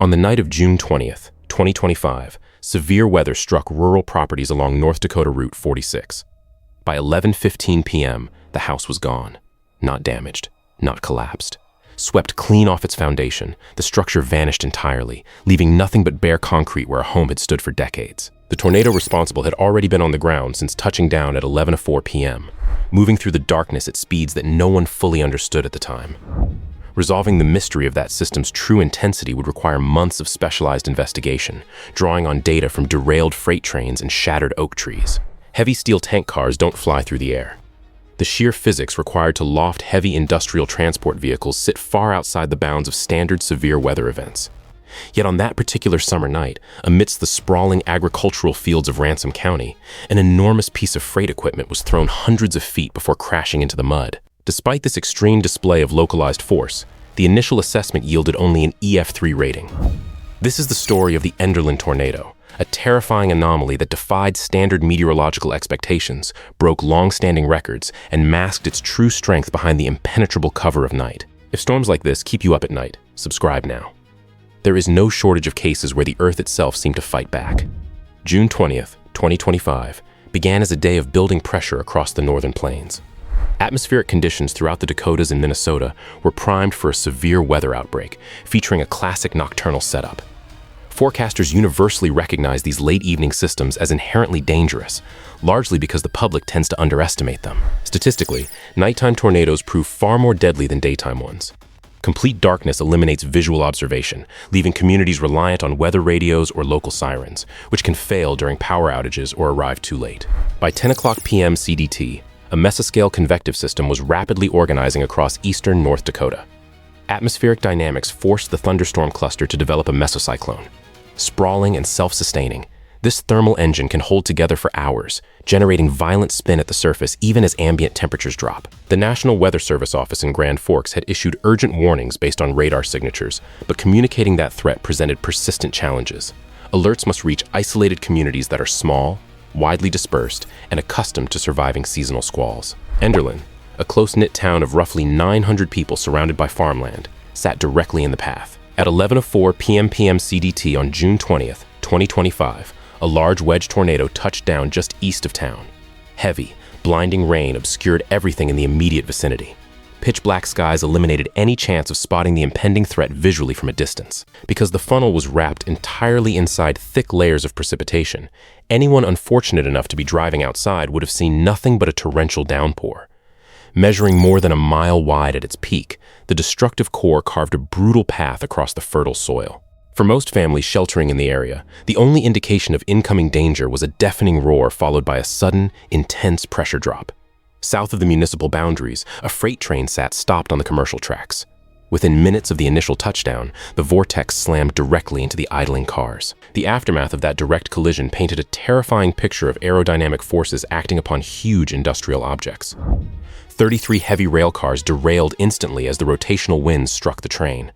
On the night of June 20th, 2025, severe weather struck rural properties along North Dakota Route 46. By 11:15 p.m., the house was gone. Not damaged, not collapsed. Swept clean off its foundation, the structure vanished entirely, leaving nothing but bare concrete where a home had stood for decades. The tornado responsible had already been on the ground since touching down at 11:04 p.m., moving through the darkness at speeds that no one fully understood at the time. Resolving the mystery of that system's true intensity would require months of specialized investigation, drawing on data from derailed freight trains and shattered oak trees. Heavy steel tank cars don't fly through the air. The sheer physics required to loft heavy industrial transport vehicles sit far outside the bounds of standard severe weather events. Yet on that particular summer night, amidst the sprawling agricultural fields of Ransom County, an enormous piece of freight equipment was thrown hundreds of feet before crashing into the mud. Despite this extreme display of localized force, the initial assessment yielded only an EF5 rating. This is the story of the Enderlin tornado, a terrifying anomaly that defied standard meteorological expectations, broke long-standing records, and masked its true strength behind the impenetrable cover of night. If storms like this keep you up at night, subscribe now. There is no shortage of cases where the Earth itself seemed to fight back. June 20th, 2025, began as a day of building pressure across the northern plains. Atmospheric conditions throughout the Dakotas and Minnesota were primed for a severe weather outbreak, featuring a classic nocturnal setup. Forecasters universally recognize these late-evening systems as inherently dangerous, largely because the public tends to underestimate them. Statistically, nighttime tornadoes prove far more deadly than daytime ones. Complete darkness eliminates visual observation, leaving communities reliant on weather radios or local sirens, which can fail during power outages or arrive too late. By 10 o'clock p.m. CDT, a mesoscale convective system was rapidly organizing across eastern North Dakota. Atmospheric dynamics forced the thunderstorm cluster to develop a mesocyclone. Sprawling and self-sustaining, this thermal engine can hold together for hours, generating violent spin at the surface even as ambient temperatures drop. The National Weather Service office in Grand Forks had issued urgent warnings based on radar signatures, but communicating that threat presented persistent challenges. Alerts must reach isolated communities that are small, widely dispersed, and accustomed to surviving seasonal squalls. Enderlin, a close-knit town of roughly 900 people surrounded by farmland, sat directly in the path. At 11:04 p.m. CDT on June 20th, 2025, a large wedge tornado touched down just east of town. Heavy, blinding rain obscured everything in the immediate vicinity. Pitch-black skies eliminated any chance of spotting the impending threat visually from a distance. Because the funnel was wrapped entirely inside thick layers of precipitation, anyone unfortunate enough to be driving outside would have seen nothing but a torrential downpour. Measuring more than a mile wide at its peak, the destructive core carved a brutal path across the fertile soil. For most families sheltering in the area, the only indication of incoming danger was a deafening roar followed by a sudden, intense pressure drop. South of the municipal boundaries, a freight train sat stopped on the commercial tracks. Within minutes of the initial touchdown, the vortex slammed directly into the idling cars. The aftermath of that direct collision painted a terrifying picture of aerodynamic forces acting upon huge industrial objects. 33 heavy rail cars derailed instantly as the rotational winds struck the train.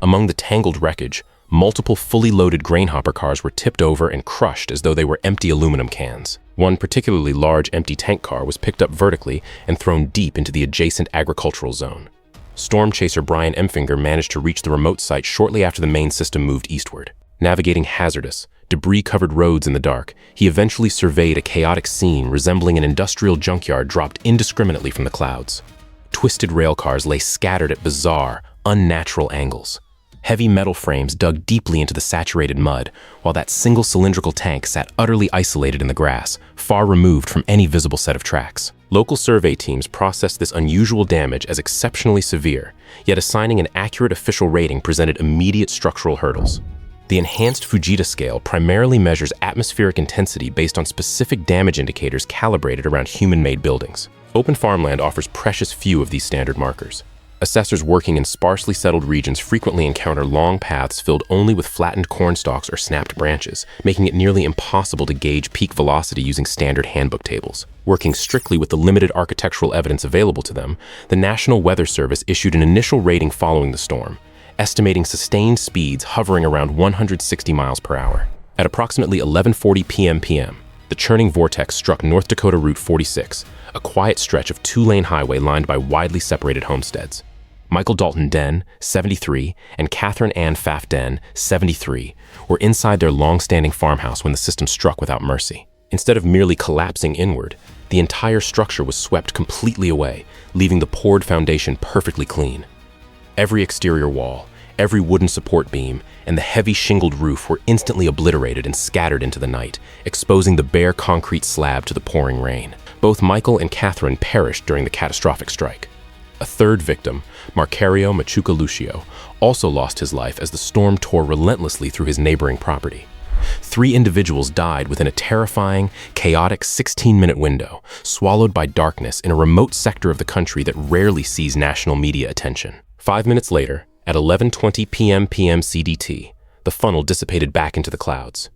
Among the tangled wreckage, multiple fully loaded grain hopper cars were tipped over and crushed as though they were empty aluminum cans. One particularly large empty tank car was picked up vertically and thrown deep into the adjacent agricultural zone. Storm chaser Brian Empfinger managed to reach the remote site shortly after the main system moved eastward. Navigating hazardous, debris-covered roads in the dark, he eventually surveyed a chaotic scene resembling an industrial junkyard dropped indiscriminately from the clouds. Twisted rail cars lay scattered at bizarre, unnatural angles. Heavy metal frames dug deeply into the saturated mud, while that single cylindrical tank sat utterly isolated in the grass, far removed from any visible set of tracks. Local survey teams processed this unusual damage as exceptionally severe, yet assigning an accurate official rating presented immediate structural hurdles. The enhanced Fujita scale primarily measures atmospheric intensity based on specific damage indicators calibrated around human-made buildings. Open farmland offers precious few of these standard markers. Assessors working in sparsely settled regions frequently encounter long paths filled only with flattened corn stalks or snapped branches, making it nearly impossible to gauge peak velocity using standard handbook tables. Working strictly with the limited architectural evidence available to them, the National Weather Service issued an initial rating following the storm, estimating sustained speeds hovering around 160 miles per hour. At approximately 11:40 p.m., the churning vortex struck North Dakota Route 46, a quiet stretch of two-lane highway lined by widely separated homesteads. Michael Dalton Den, 73, and Catherine Ann Pfaff Den, 73, were inside their long-standing farmhouse when the system struck without mercy. Instead of merely collapsing inward, the entire structure was swept completely away, leaving the poured foundation perfectly clean. Every exterior wall, every wooden support beam, and the heavy shingled roof were instantly obliterated and scattered into the night, exposing the bare concrete slab to the pouring rain. Both Michael and Catherine perished during the catastrophic strike. A third victim, Marcario Machuca Lucio, also lost his life as the storm tore relentlessly through his neighboring property. 3 individuals died within a terrifying, chaotic 16-minute window, swallowed by darkness in a remote sector of the country that rarely sees national media attention. 5 minutes later, at 11:20 p.m. CDT, the funnel dissipated back into the clouds.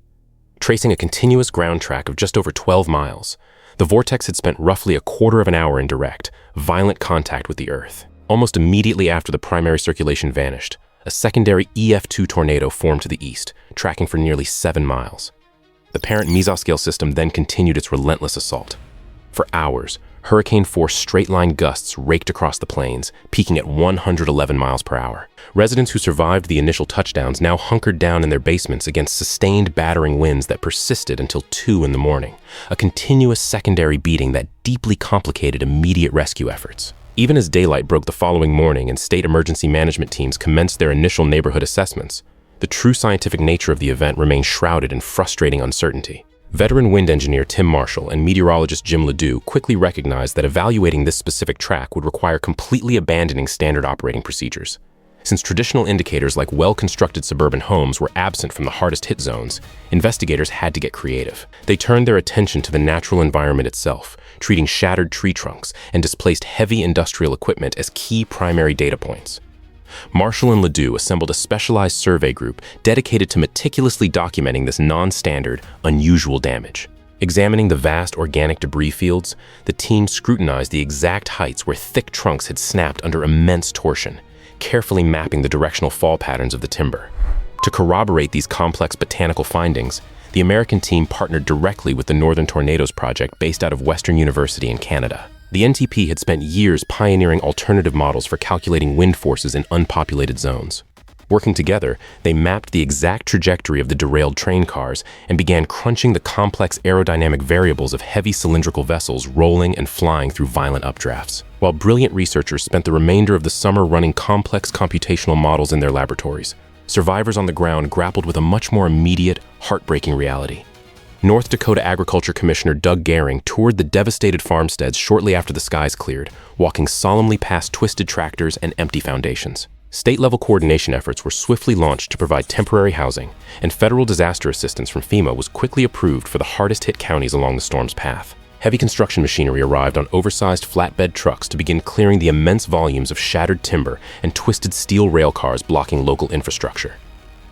Tracing a continuous ground track of just over 12 miles, the vortex had spent roughly a quarter of an hour in direct, violent contact with the Earth. Almost immediately after the primary circulation vanished, a secondary EF5 tornado formed to the east, tracking for nearly 7 miles. The parent mesoscale system then continued its relentless assault. For hours, hurricane-force straight-line gusts raked across the plains, peaking at 111 miles per hour. Residents who survived the initial touchdowns now hunkered down in their basements against sustained battering winds that persisted until 2 in the morning, a continuous secondary beating that deeply complicated immediate rescue efforts. Even as daylight broke the following morning and state emergency management teams commenced their initial neighborhood assessments, the true scientific nature of the event remained shrouded in frustrating uncertainty. Veteran wind engineer Tim Marshall and meteorologist Jim Ledoux quickly recognized that evaluating this specific track would require completely abandoning standard operating procedures. Since traditional indicators like well-constructed suburban homes were absent from the hardest hit zones, investigators had to get creative. They turned their attention to the natural environment itself, treating shattered tree trunks and displaced heavy industrial equipment as key primary data points. Marshall and Ledoux assembled a specialized survey group dedicated to meticulously documenting this non-standard, unusual damage. Examining the vast organic debris fields, the team scrutinized the exact heights where thick trunks had snapped under immense torsion, carefully mapping the directional fall patterns of the timber. To corroborate these complex botanical findings, the American team partnered directly with the Northern Tornadoes Project based out of Western University in Canada. The NTP had spent years pioneering alternative models for calculating wind forces in unpopulated zones. Working together, they mapped the exact trajectory of the derailed train cars and began crunching the complex aerodynamic variables of heavy cylindrical vessels rolling and flying through violent updrafts. While brilliant researchers spent the remainder of the summer running complex computational models in their laboratories, survivors on the ground grappled with a much more immediate, heartbreaking reality. North Dakota Agriculture Commissioner Doug Gehring toured the devastated farmsteads shortly after the skies cleared, walking solemnly past twisted tractors and empty foundations. State-level coordination efforts were swiftly launched to provide temporary housing, and federal disaster assistance from FEMA was quickly approved for the hardest-hit counties along the storm's path. Heavy construction machinery arrived on oversized flatbed trucks to begin clearing the immense volumes of shattered timber and twisted steel rail cars blocking local infrastructure.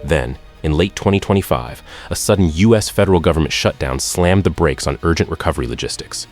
Then, in late 2025, a sudden U.S. federal government shutdown slammed the brakes on urgent recovery logistics.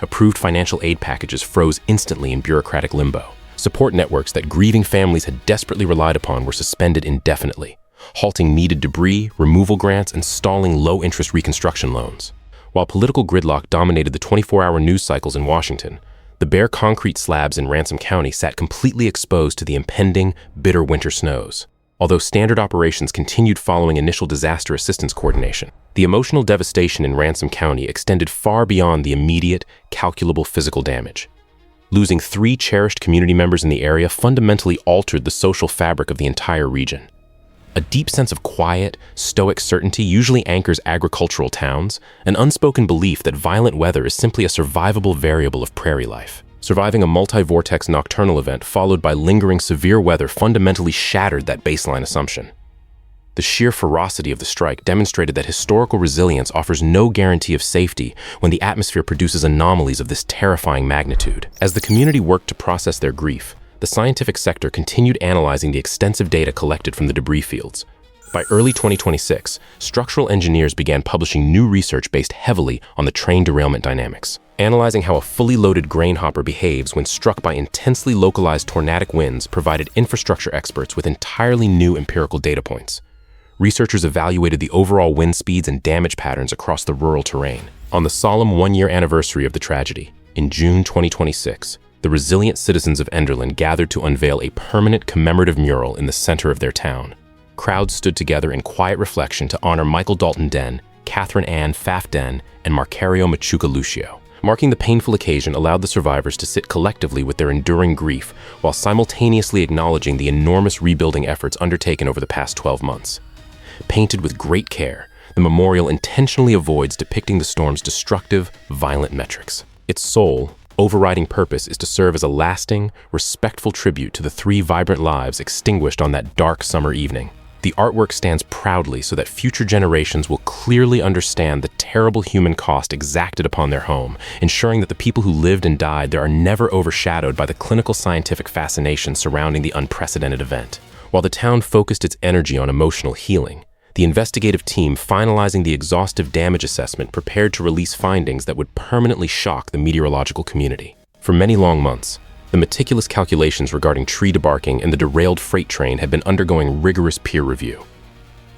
Approved financial aid packages froze instantly in bureaucratic limbo. Support networks that grieving families had desperately relied upon were suspended indefinitely, halting needed debris, removal grants, and stalling low-interest reconstruction loans. While political gridlock dominated the 24-hour news cycles in Washington, the bare concrete slabs in Ransom County sat completely exposed to the impending, bitter winter snows. Although standard operations continued following initial disaster assistance coordination, the emotional devastation in Ransom County extended far beyond the immediate, calculable physical damage. Losing 3 cherished community members in the area fundamentally altered the social fabric of the entire region. A deep sense of quiet, stoic certainty usually anchors agricultural towns, an unspoken belief that violent weather is simply a survivable variable of prairie life. Surviving a multi-vortex nocturnal event followed by lingering severe weather fundamentally shattered that baseline assumption. The sheer ferocity of the strike demonstrated that historical resilience offers no guarantee of safety when the atmosphere produces anomalies of this terrifying magnitude. As the community worked to process their grief, the scientific sector continued analyzing the extensive data collected from the debris fields. By early 2026, structural engineers began publishing new research based heavily on the train derailment dynamics, analyzing how a fully loaded grain hopper behaves when struck by intensely localized tornadic winds provided infrastructure experts with entirely new empirical data points. Researchers evaluated the overall wind speeds and damage patterns across the rural terrain. On the solemn 1-year anniversary of the tragedy, in June 2026, the resilient citizens of Enderlin gathered to unveil a permanent commemorative mural in the center of their town. Crowds stood together in quiet reflection to honor Michael Dalton Den, Catherine Ann Pfaff Den, and Marcario Machuca Lucio. Marking the painful occasion allowed the survivors to sit collectively with their enduring grief while simultaneously acknowledging the enormous rebuilding efforts undertaken over the past 12 months. Painted with great care, the memorial intentionally avoids depicting the storm's destructive, violent metrics. Its sole, overriding purpose is to serve as a lasting, respectful tribute to the 3 vibrant lives extinguished on that dark summer evening. The artwork stands proudly so that future generations will clearly understand the terrible human cost exacted upon their home, ensuring that the people who lived and died there are never overshadowed by the clinical scientific fascination surrounding the unprecedented event. While the town focused its energy on emotional healing, the investigative team finalizing the exhaustive damage assessment prepared to release findings that would permanently shock the meteorological community. For many long months, the meticulous calculations regarding tree debarking and the derailed freight train had been undergoing rigorous peer review.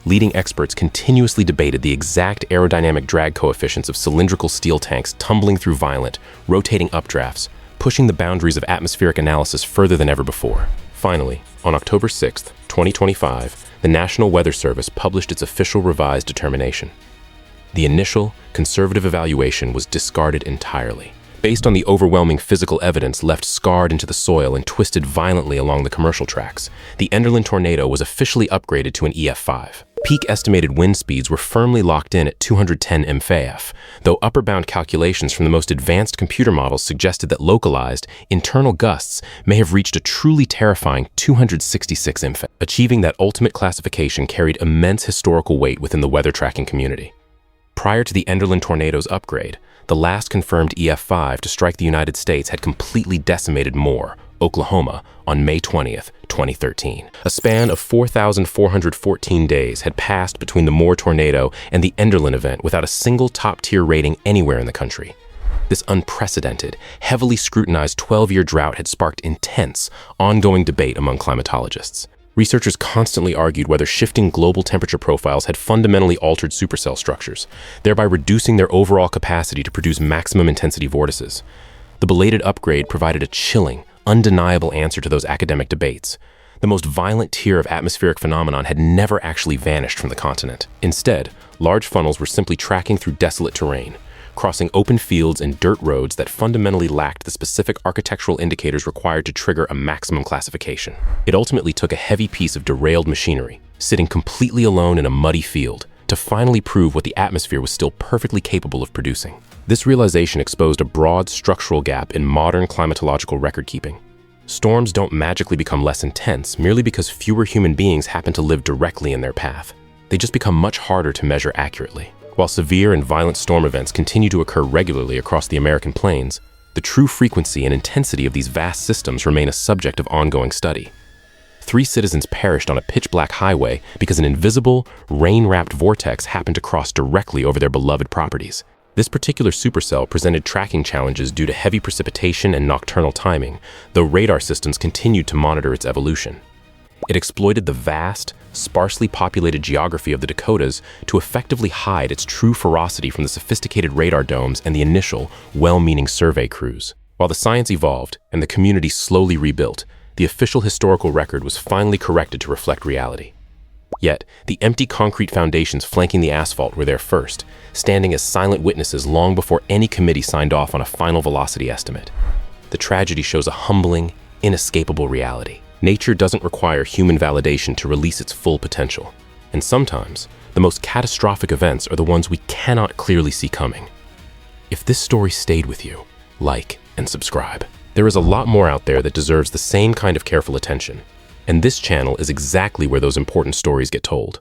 Leading experts continuously debated the exact aerodynamic drag coefficients of cylindrical steel tanks tumbling through violent, rotating updrafts, pushing the boundaries of atmospheric analysis further than ever before. Finally, on October 6, 2025, the National Weather Service published its official revised determination. The initial, conservative evaluation was discarded entirely, based on the overwhelming physical evidence left scarred into the soil and twisted violently along the commercial tracks. The Enderlin tornado was officially upgraded to an EF5. Peak estimated wind speeds were firmly locked in at 210 mph, though upper bound calculations from the most advanced computer models suggested that localized, internal gusts may have reached a truly terrifying 266 mph. Achieving that ultimate classification carried immense historical weight within the weather tracking community. Prior to the Enderlin tornado's upgrade, the last confirmed EF5 to strike the United States had completely decimated Moore, Oklahoma, on May 20th, 2013. A span of 4,414 days had passed between the Moore tornado and the Enderlin event without a single top-tier rating anywhere in the country. This unprecedented, heavily scrutinized 12-year drought had sparked intense, ongoing debate among climatologists. Researchers constantly argued whether shifting global temperature profiles had fundamentally altered supercell structures, thereby reducing their overall capacity to produce maximum intensity vortices. The belated upgrade provided a chilling, undeniable answer to those academic debates. The most violent tier of atmospheric phenomenon had never actually vanished from the continent. Instead, large funnels were simply tracking through desolate terrain, crossing open fields and dirt roads that fundamentally lacked the specific architectural indicators required to trigger a maximum classification. It ultimately took a heavy piece of derailed machinery, sitting completely alone in a muddy field, to finally prove what the atmosphere was still perfectly capable of producing. This realization exposed a broad structural gap in modern climatological record-keeping. Storms don't magically become less intense merely because fewer human beings happen to live directly in their path. They just become much harder to measure accurately. While severe and violent storm events continue to occur regularly across the American plains, the true frequency and intensity of these vast systems remain a subject of ongoing study. 3 citizens perished on a pitch-black highway because an invisible, rain-wrapped vortex happened to cross directly over their beloved properties. This particular supercell presented tracking challenges due to heavy precipitation and nocturnal timing, though radar systems continued to monitor its evolution. It exploited the vast, sparsely populated geography of the Dakotas to effectively hide its true ferocity from the sophisticated radar domes and the initial, well-meaning survey crews. While the science evolved and the community slowly rebuilt, the official historical record was finally corrected to reflect reality. Yet, the empty concrete foundations flanking the asphalt were there first, standing as silent witnesses long before any committee signed off on a final velocity estimate. The tragedy shows a humbling, inescapable reality. Nature doesn't require human validation to release its full potential. And sometimes, the most catastrophic events are the ones we cannot clearly see coming. If this story stayed with you, like and subscribe. There is a lot more out there that deserves the same kind of careful attention. And this channel is exactly where those important stories get told.